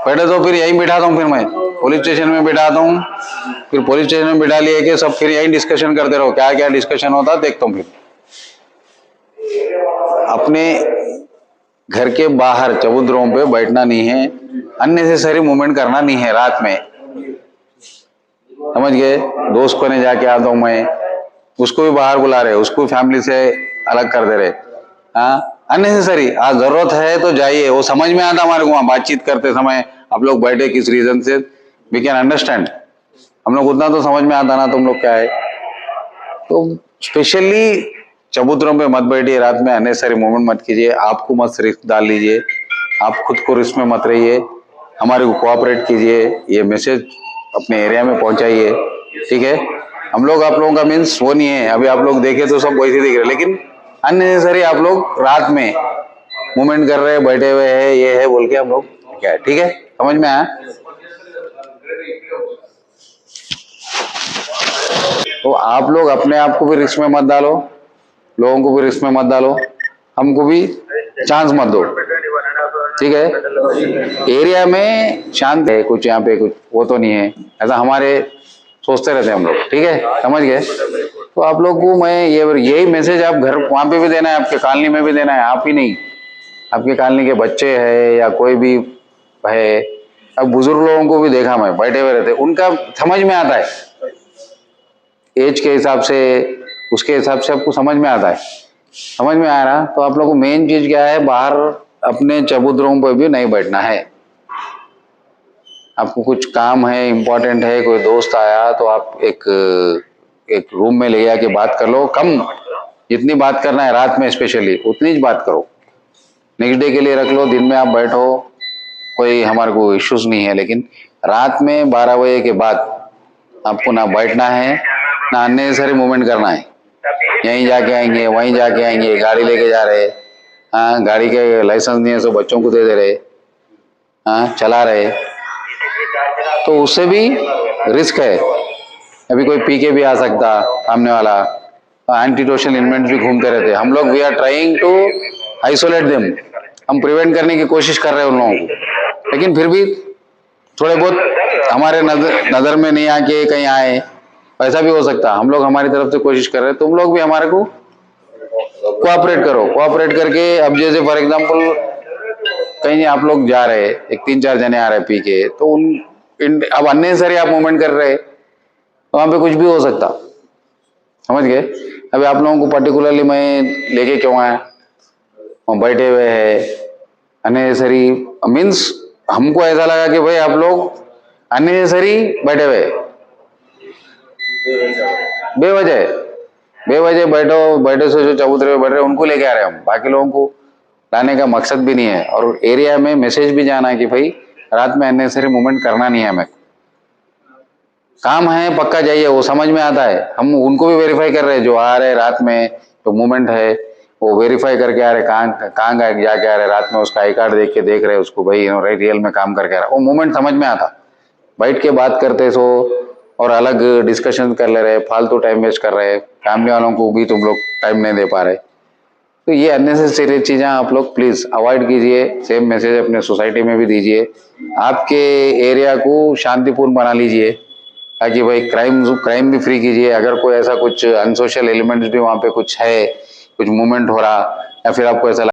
पहले तो फिर यहीं बिठाता हूँ, फिर मैं पुलिस स्टेशन में बिठाता हूँ, फिर पुलिस स्टेशन में बिठा लिए कि सब फिर यहीं डिस्कशन करते रहो, क्या क्या डिस्कशन होता देखता हूँ। फिर अपने घर के बाहर चबूतरों पे बैठना नहीं है, अननेसेसरी मूवमेंट करना नहीं है रात में, समझ गए। दोस्त को नहीं जाके आता हूँ मैं, उसको भी बाहर बुला रहे, उसको फैमिली से अलग कर दे रहे। हाँ, अननेसेसरी। आज जरूरत है तो जाइए, वो समझ में आता हमारे को, वहां बातचीत करते समय आप लोग बैठे किस रीजन से, वी कैन अंडरस्टैंड। हम लोग उतना तो समझ में आता ना तुम लोग क्या है। तो स्पेशली चबूतरों पे मत बैठिए रात में, अननेसेसरी मूवमेंट मत कीजिए, आपको मत रिस्क डाल लीजिए, आप खुद को रिस्क में मत रहिए, हमारे को कोऑपरेट कीजिए, ये मैसेज अपने एरिया में पहुंचाइए, ठीक है। हम लोग आप लोगों का मीन्स वो नहीं है, अभी आप लोग देखे तो सब वैसे दिख रहे, लेकिन अननेसेसरी आप लोग रात में मूवमेंट कर रहे हैं, बैठे हुए हैं, ये है बोल के हम लोग क्या है, ठीक है, समझ में आया। तो आप लोग अपने आप को भी रिस्क में मत डालो, लोगों को भी रिस्क में मत डालो, हमको भी चांस मत दो, ठीक है। एरिया में शांत है, कुछ यहाँ पे कुछ वो तो नहीं है, ऐसा हमारे सोचते रहते हैं हम लोग, ठीक है, समझ गए। तो आप लोग को मैं यही मैसेज आप घर वहां पे भी देना है, आपके कॉलोनी में भी देना है, आप ही नहीं, आपके कॉलोनी के बच्चे हैं या कोई भी है, अब बुजुर्ग लोगों को भी देखा मैं बैठे हुए रहते, उनका समझ में आता है, एज के हिसाब से, उसके हिसाब से आपको समझ में आता है, समझ में आ रहा। तो आप लोग को मेन चीज क्या है, बाहर अपने चबूतरों पर भी नहीं बैठना है। आपको कुछ काम है, इंपॉर्टेंट है, कोई दोस्त आया तो आप एक रूम में ले जाके बात कर लो, कम जितनी बात करना है रात में स्पेशली उतनी ही बात करो, नेक्स्ट डे के लिए रख लो, दिन में आप बैठो, कोई हमारे को इश्यूज नहीं है, लेकिन रात में 12 बजे के बाद आपको ना बैठना है ना अननेसेसरी मूवमेंट करना है। यहीं जाके आएंगे, वहीं जाके आएंगे, गाड़ी लेके जा रहे, हाँ, गाड़ी के लाइसेंस नहीं है तो बच्चों को दे दे रहे, हाँ, चला रहे, तो उससे भी रिस्क है। अभी कोई पी के भी आ सकता सामने वाला, एंटी सोशल एलिमेंट्स भी घूमते रहते, हम लोग we are trying to isolate them, हम प्रिवेंट करने की कोशिश कर रहे हैं उन लोगों को, लेकिन फिर भी थोड़े बहुत हमारे नजर में नहीं आके कहीं आए, ऐसा भी हो सकता। हम लोग हमारी तरफ से कोशिश कर रहे हैं, तुम लोग भी हमारे को कोऑपरेट करो, कोऑपरेट करके, अब जैसे फॉर एग्जांपल कहीं आप लोग जा रहे, एक 3-4 जने आ रहे पी के, तो अब अननेसेसरी आप मूवमेंट कर रहे, तो वहां पे कुछ भी हो सकता, समझ गए। अभी आप लोगों को पर्टिकुलरली मैं लेके क्यों आया, वहां बैठे हुए है अननेसेसरी, मीन्स हमको ऐसा लगा कि भाई आप लोग अननेसेसरी बैठे हुए, बेवजह बेवजह बैठे से जो चबूतरे पे बैठ रहे उनको लेके आ रहे हम, बाकी लोगों को लाने का मकसद भी नहीं है, और एरिया में मैसेज भी जाना है कि भाई रात में अननेसेसरी मूवमेंट करना नहीं है, हमें काम है पक्का जाइए, वो समझ में आता है। हम उनको भी वेरीफाई कर रहे हैं, जो आ रहे रात में जो मूवमेंट है वो वेरीफाई करके आ रहे, कहाँ जाके आ रहे रात में, उसका आई कार्ड देख के देख रहे उसको, भाई रियल में काम करके आ रहा, वो मूवमेंट समझ में आता। बैठ के बात करते सो और अलग डिस्कशन कर ले रहे, फालतू टाइम वेस्ट कर रहे, फैमिली वालों को भी तुम लोग टाइम नहीं दे पा रहे, तो ये अननेसेसरी चीजें आप लोग प्लीज अवॉइड कीजिए। सेम मैसेज अपने सोसाइटी में भी दीजिए, आपके एरिया को शांतिपूर्ण बना लीजिए, ताकि भाई क्राइम भी फ्री कीजिए। अगर कोई ऐसा कुछ अनसोशल एलिमेंट्स भी वहां पे कुछ है, कुछ मूवमेंट हो रहा, या फिर आपको ऐसा